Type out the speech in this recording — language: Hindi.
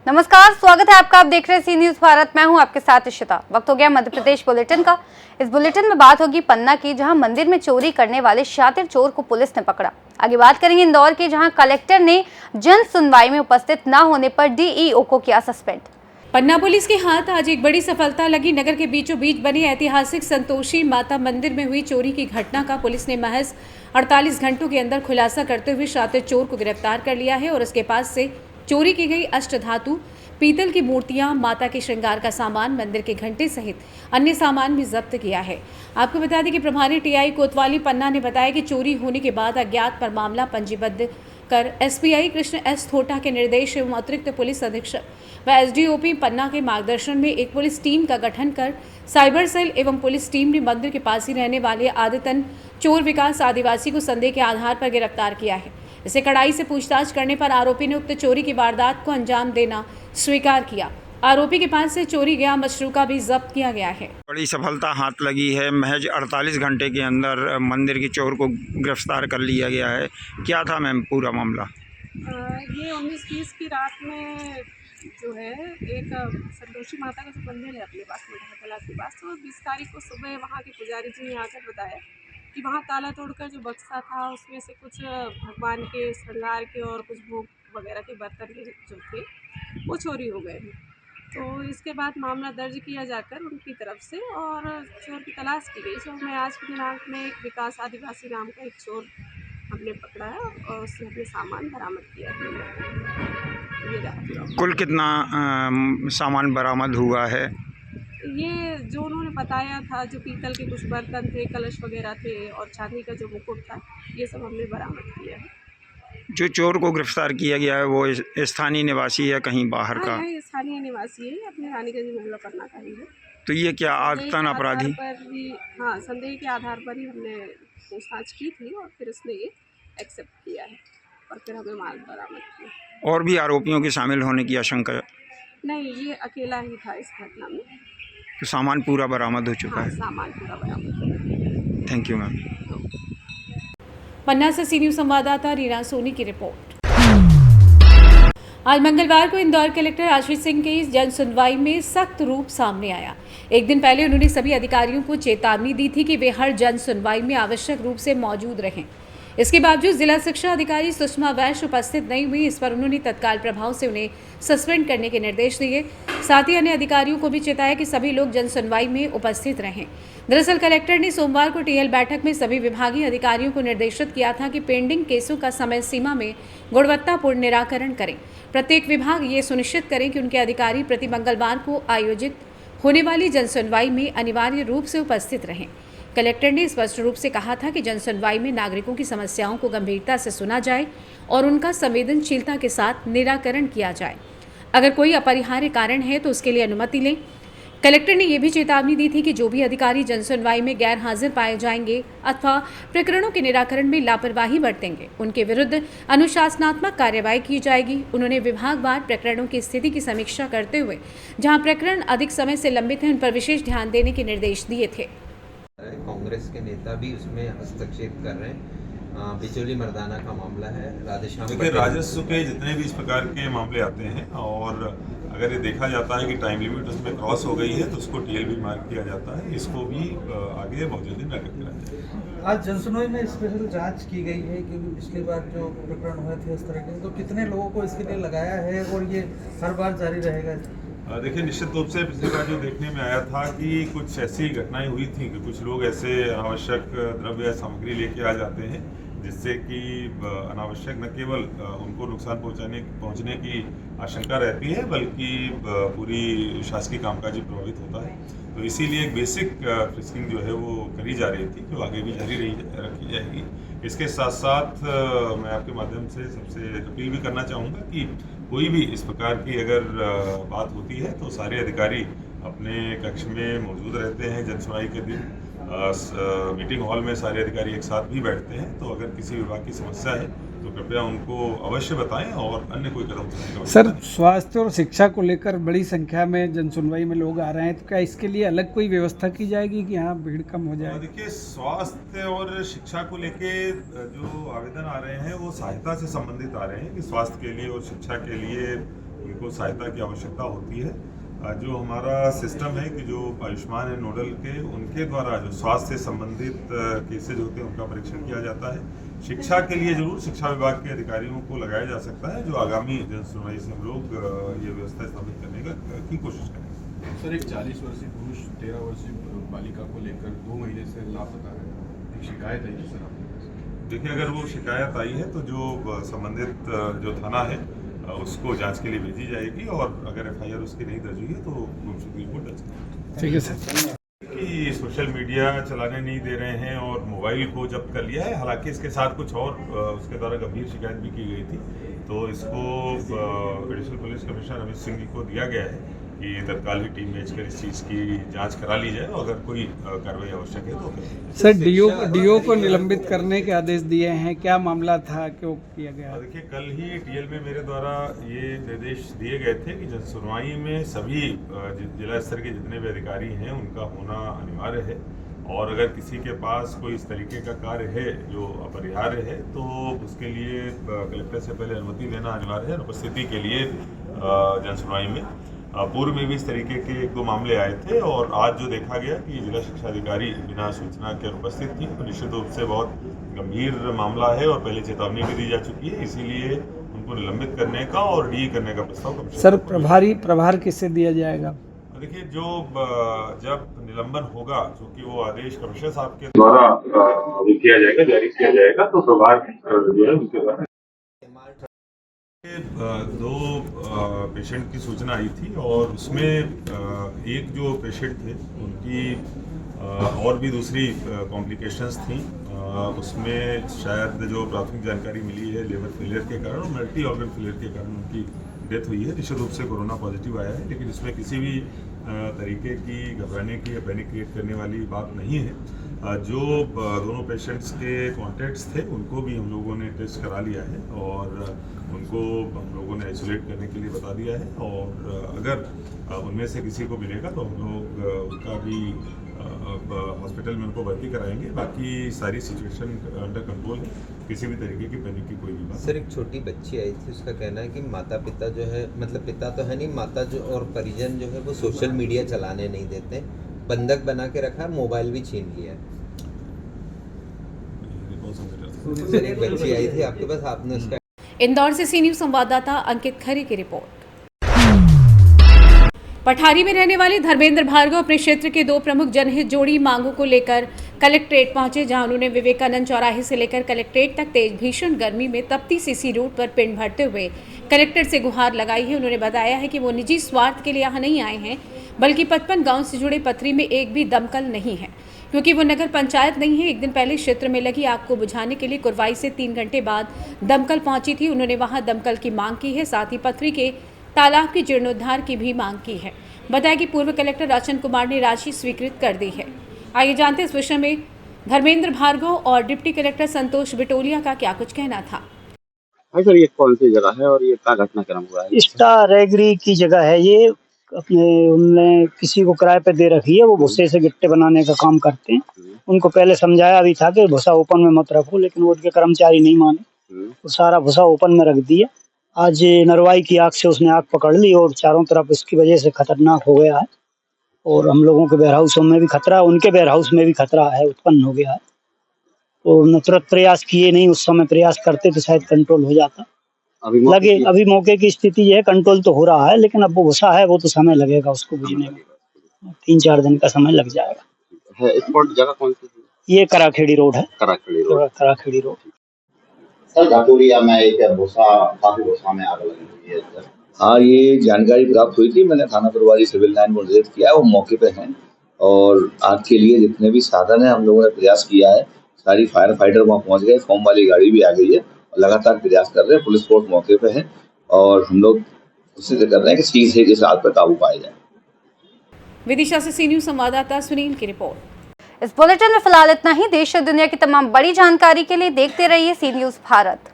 नमस्कार, स्वागत है आपका। आप देख रहे हैं सी न्यूज भारत। मैं हूं आपके साथ इशिता। वक्त हो गया मध्य प्रदेश बुलेटिन का। इस बुलेटिन में बात होगी पन्ना की, जहां मंदिर में चोरी करने वाले शातिर चोर को पुलिस ने पकड़ा। आगे बात करेंगे इंदौर की, जहां कलेक्टर ने जन सुनवाई में उपस्थित न होने पर डीईओ को किया सस्पेंड। पन्ना पुलिस के हाथ आज एक बड़ी सफलता लगी। नगर के बीचों बीच बने ऐतिहासिक संतोषी माता मंदिर में हुई चोरी की घटना का पुलिस ने महज 48 घंटों के अंदर खुलासा करते हुए शातिर चोर को गिरफ्तार कर लिया है और उसके पास से चोरी की गई अष्टधातु, पीतल की मूर्तियां, माता के श्रृंगार का सामान, मंदिर के घंटे सहित अन्य सामान भी जब्त किया है। आपको बता दें कि प्रभारी टीआई कोतवाली पन्ना ने बताया कि चोरी होने के बाद अज्ञात पर मामला पंजीबद्ध कर एसपीआई कृष्ण एस थोटा के निर्देश एवं अतिरिक्त पुलिस अधीक्षक व एसडीओपी पन्ना के मार्गदर्शन में एक पुलिस टीम का गठन कर साइबर सेल एवं पुलिस टीम ने मंदिर के पास ही रहने वाले आदितन चोर विकास आदिवासी को संदेह के आधार पर गिरफ्तार किया है। इसे कड़ाई से पूछताछ करने पर आरोपी ने उक्त चोरी की वारदात को अंजाम देना स्वीकार किया। आरोपी के पास से चोरी गया मशरूका भी जब्त किया गया है। बड़ी सफलता हाथ लगी है। महज 48 घंटे के अंदर मंदिर के चोर को गिरफ्तार कर लिया गया है। क्या था मैम पूरा मामला? ये 19-20 की रात में जो है एक संतोषी माता का जो मंदिर है अपने पास में के पास, तो 20 तारीख को सुबह वहाँ के पुजारी जी ने आकर बताया कि वहाँ ताला तोड़कर जो बक्सा था उसमें से कुछ भगवान के श्रृंगार के और कुछ भोग वगैरह के बर्तन के जो थे वो चोरी हो गए हैं। तो इसके बाद मामला दर्ज किया जाकर उनकी तरफ से और चोर की तलाश की गई। जो हमें आज के दिनांक में एक विकास आदिवासी नाम का एक चोर हमने पकड़ा है और उससे हमने सामान बरामद किया है। कुल कितना सामान बरामद हुआ है? ये जो उन्होंने बताया था, जो पीतल के कुछ बर्तन थे, कलश वगैरह थे और चांदी का जो मुकुट था, ये सब हमने बरामद किया है। जो चोर को गिरफ्तार किया गया है वो स्थानीय निवासी है कहीं बाहर का? हाँ, स्थानीय निवासी है, अपने रानीगंज मोहल्ला पन्ना का ही है। तो ये क्या आदतन अपराधी? हाँ, संदेह के आधार पर ही हमने पूछताछ की थी और फिर उसने ये एक्सेप्ट किया है और फिर हमें माल बरामद किया। और भी आरोपियों के शामिल होने की आशंका? नहीं, ये अकेला ही था इस घटना में। तो सामान पूरा बरामद हो चुका हाँ, है? सामान पूरा बरामद। Thank you ma'am. पन्ना से सी न्यूज संवाददाता रीना सोनी की रिपोर्ट। आज मंगलवार को इंदौर कलेक्टर आशीष सिंह की जन सुनवाई में सख्त रूप सामने आया। एक दिन पहले उन्होंने सभी अधिकारियों को चेतावनी दी थी कि वे हर जन सुनवाई में आवश्यक रूप से मौजूद रहें। इसके बावजूद जिला शिक्षा अधिकारी सुषमा वैश्य उपस्थित नहीं हुई। इस पर उन्होंने तत्काल प्रभाव से उन्हें सस्पेंड करने के निर्देश दिए। साथ ही अन्य अधिकारियों को भी चेताया कि सभी लोग जन सुनवाई में उपस्थित रहें। दरअसल कलेक्टर ने सोमवार को टीएल बैठक में सभी विभागीय अधिकारियों को निर्देशित किया था कि पेंडिंग केसों का समय सीमा में गुणवत्तापूर्ण निराकरण करें। प्रत्येक विभाग ये सुनिश्चित करें कि उनके अधिकारी प्रति मंगलवार को आयोजित होने वाली जन सुनवाई में अनिवार्य रूप से उपस्थित रहें। कलेक्टर ने स्पष्ट रूप से कहा था कि जन सुनवाई में नागरिकों की समस्याओं को गंभीरता से सुना जाए और उनका संवेदनशीलता के साथ निराकरण किया जाए। अगर कोई अपरिहार्य कारण है तो उसके लिए अनुमति लें। कलेक्टर ने यह भी चेतावनी दी थी कि जो भी अधिकारी जन सुनवाई में गैर हाजिर पाए जाएंगे अथवा प्रकरणों के निराकरण में लापरवाही बरतेंगे, उनके विरुद्ध अनुशासनात्मक कार्यवाही की जाएगी। उन्होंने विभागवार प्रकरणों की स्थिति की समीक्षा करते हुए जहां प्रकरण अधिक समय से लंबित हैं उन पर विशेष ध्यान देने के निर्देश दिए थे। कांग्रेस के नेता भी उसमें हस्तक्षेप कर रहे हैं। बिचौली मर्दाना का मामला है, राधेश्याम। देखिए, राजस्व के जितने भी इस प्रकार के मामले आते हैं और अगर ये देखा जाता है कि टाइम लिमिट उसमें क्रॉस हो गई है तो उसको टीएल भी मार्क किया जाता है। इसको भी आगे मौजूद नजर करा जाए। आज जनसुनवाई में स्पेशल जांच की गई है क्योंकि पिछली बार जो प्रकरण हुए थे इस तरह के, तो कितने लोगों को इसके लिए लगाया है और ये हर बार जारी रहेगा? देखिए, निश्चित रूप से पिछली बार जो देखने में आया था कि कुछ ऐसी घटनाएं हुई थी कि कुछ लोग ऐसे अनावश्यक द्रव्य या सामग्री लेके आ जाते हैं जिससे कि अनावश्यक न केवल उनको नुकसान पहुंचने की आशंका रहती है बल्कि पूरी शासकीय कामकाज प्रभावित होता है। तो इसीलिए एक बेसिक फ्रिस्किंग जो है वो करी जा रही थी, जो आगे भी जारी रखी जाएगी। इसके साथ साथ मैं आपके माध्यम से सबसे अपील भी करना चाहूँगा कि कोई भी इस प्रकार की अगर बात होती है तो सारे अधिकारी अपने कक्ष में मौजूद रहते हैं। जनसुनवाई के दिन मीटिंग हॉल में सारे अधिकारी एक साथ भी बैठते हैं। तो अगर किसी विभाग की समस्या है तो कृपया उनको अवश्य बताएं और अन्य कोई कदम उठाने का। सर, स्वास्थ्य और शिक्षा को लेकर बड़ी संख्या में जनसुनवाई में लोग आ रहे हैं, तो क्या इसके लिए अलग कोई व्यवस्था की जाएगी कि यहाँ भीड़ कम हो जाए? देखिए, स्वास्थ्य और शिक्षा को लेके जो आवेदन आ रहे हैं वो सहायता से संबंधित आ रहे हैं कि स्वास्थ्य के लिए और शिक्षा के लिए उनको सहायता की आवश्यकता होती है। जो हमारा सिस्टम है कि जो आयुष्मान है नोडल के, उनके द्वारा जो स्वास्थ्य से संबंधित केसेज होते हैं उनका परीक्षण किया जाता है। शिक्षा के लिए जरूर शिक्षा विभाग के अधिकारियों को लगाया जा सकता है, जो आगामी जन सुनवाई से हम लोग ये व्यवस्था स्थापित करने की कोशिश करेंगे। सर, एक 40 वर्षीय पुरुष 13 वर्षीय बालिका को लेकर 2 महीने से लापता है, एक शिकायत आई थी सर आपके पास? देखिए, अगर वो शिकायत आई है तो जो संबंधित जो थाना है उसको जांच के लिए भेजी जाएगी, और अगर FIR उसकी नहीं दर्ज हुई है तो गुमशुदगी रिपोर्ट दर्ज करेंगे। ठीक है सर। कि सोशल मीडिया चलाने नहीं दे रहे हैं और मोबाइल को जब्त कर लिया है। हालांकि इसके साथ कुछ और उसके द्वारा गंभीर शिकायत भी की गई थी, तो इसको additional police commissioner Amit Singh ji को दिया गया है कि तत्काल ही टीम भेजकर इस चीज़ की जांच करा ली जाए, और अगर कोई कार्रवाई आवश्यक है तो सर डीओ को निलंबित करने के आदेश दिए हैं, क्या मामला था, क्यों किया गया? देखिए, कल ही TL में मेरे द्वारा ये निर्देश दिए गए थे कि जन सुनवाई में सभी जिला स्तर के जितने भी अधिकारी हैं उनका होना अनिवार्य है, और अगर किसी के पास कोई इस तरीके का कार्य है जो अपरिहार्य है तो उसके लिए कलेक्टर से पहले अनुमति लेना अनिवार्य है। उपस्थिति के लिए जन सुनवाई में पूर्व में भी इस तरीके के 1-2 मामले आए थे, और आज जो देखा गया कि जिला शिक्षा अधिकारी बिना सूचना के अनुपस्थित थी, तो निश्चित रूप से बहुत गंभीर मामला है और पहले चेतावनी भी दी जा चुकी है। इसीलिए उनको निलंबित करने का और DE करने का प्रस्ताव सर प्रभार किससे दिया जाएगा? देखिए, जो जब निलंबन होगा, चूंकि वो आदेश कमिश्नर साहब के द्वारा किया जाएगा, जारी किया जाएगा, तो प्रभार जो है उनके द्वारा 2 पेशेंट की सूचना आई थी, और उसमें एक जो पेशेंट थे उनकी और भी दूसरी कॉम्प्लिकेशंस थी। उसमें शायद जो प्राथमिक जानकारी मिली है, लिवर फेलियर के कारण और मल्टी ऑर्गन फेलियर के कारण उनकी डेथ हुई है। निश्चित रूप से कोरोना पॉजिटिव आया है, लेकिन इसमें किसी भी तरीके की घबराने की या पैनिक क्रिएट करने वाली बात नहीं है। जो दोनों पेशेंट्स के कॉन्टैक्ट्स थे उनको भी हम लोगों ने टेस्ट करा लिया है, और उनको हम लोगों ने आइसोलेट करने के लिए बता दिया है, और अगर उनमें से किसी को मिलेगा तो हम लोग उनका भी हॉस्पिटल में उनको भर्ती कराएंगे। बाकी सारी सिचुएशन अंडर कंट्रोल है, किसी भी तरीके की पैनिक की कोई भी बात। सर, एक छोटी बच्ची आई थी, उसका कहना है कि माता पिता जो है, मतलब पिता तो है नहीं, माता जो और परिजन जो है वो सोशल मीडिया चलाने नहीं देते, बंधक बना के रखा है, मोबाइल भी छीन लिया है। सर, एक बच्ची आई थी आपके पास, आपने उसका इंदौर से CNews संवाददाता अंकित खरे की रिपोर्ट। पठारी में रहने वाले धर्मेंद्र भार्गव अपने क्षेत्र के 2 प्रमुख जनहित जोड़ी मांगों को लेकर कलेक्ट्रेट पहुंचे, जहां उन्होंने विवेकानंद चौराहे से लेकर कलेक्ट्रेट तक तेज भीषण गर्मी में तपती CC रोड पर पिंड भरते हुए कलेक्टर से गुहार लगाई है। उन्होंने बताया है कि वो निजी स्वार्थ के लिए यहाँ नहीं आए हैं, बल्कि 55 गाँव से जुड़े पथरी में एक भी दमकल नहीं है, क्योंकि वो नगर पंचायत नहीं है। एक दिन पहले क्षेत्र में लगी आग को बुझाने के लिए कुरवाई से 3 घंटे बाद दमकल पहुंची थी। उन्होंने वहां दमकल की मांग की है, साथ ही पथरी के तालाब के जीर्णोद्धार की भी मांग की है। बताया कि पूर्व कलेक्टर राजन कुमार ने राशि स्वीकृत कर दी है। आइए जानते हैं इस विषय में धर्मेंद्र भार्गव और डिप्टी कलेक्टर संतोष बिटोलिया का क्या कुछ कहना था। हाँ सर, ये कौन सी जगह है और ये क्या घटनाक्रम हुआ है? स्टार एग्री की जगह है ये। अपने उनने किसी को किराए पे दे रखी है, वो भुस्से से गिट्टे बनाने का काम करते हैं। उनको पहले समझाया भी था कि भुस्सा ओपन में मत रखो, लेकिन वो उनके कर्मचारी नहीं माने, तो सारा भुस्सा ओपन में रख दिया। आज नरवाई की आग से उसने आग पकड़ ली और चारों तरफ इसकी वजह से खतरनाक हो गया है, और हम लोगों के वेयर हाउस में भी खतरा, उनके वेयर हाउस में भी खतरा है, उत्पन्न हो गया है। तो तुरंत प्रयास किए नहीं, उस समय प्रयास करते तो शायद कंट्रोल हो जाता। अभी मौके की स्थिति ये है, कंट्रोल तो हो रहा है, लेकिन अब वो गुस्सा है, वो तो समय लगेगा उसको बुझने में, 3-4 दिन का समय लग जाएगा। है स्पॉट जगह कौन सी? ये कराखेड़ी रोड है। कराखेड़ी रोड सर, घाटोरिया में एक भूसा में आग लगी हुई है सर। हाँ, ये जानकारी प्राप्त हुई थी, मैंने थाना प्रभारी सिविल लाइन को निर्देश किया है, वो मौके पे हैं, और आग के लिए जितने भी साधन है हम लोगों ने प्रयास किया है। सारी फायर फाइटर वहाँ पहुँच गए, फॉर्म वाली गाड़ी भी आ गई है, लगातार प्रयास कर रहे हैं, पुलिस फोर्स मौके पे है, और हम लोग कोशिश कर रहे हैं कि शीघ्र इस आग पर काबू पाया जाए। विदिशा से CNews संवाददाता सुनील की रिपोर्ट। इस बुलेटिन में फिलहाल इतना ही। देश और दुनिया की तमाम बड़ी जानकारी के लिए देखते रहिए CNews भारत।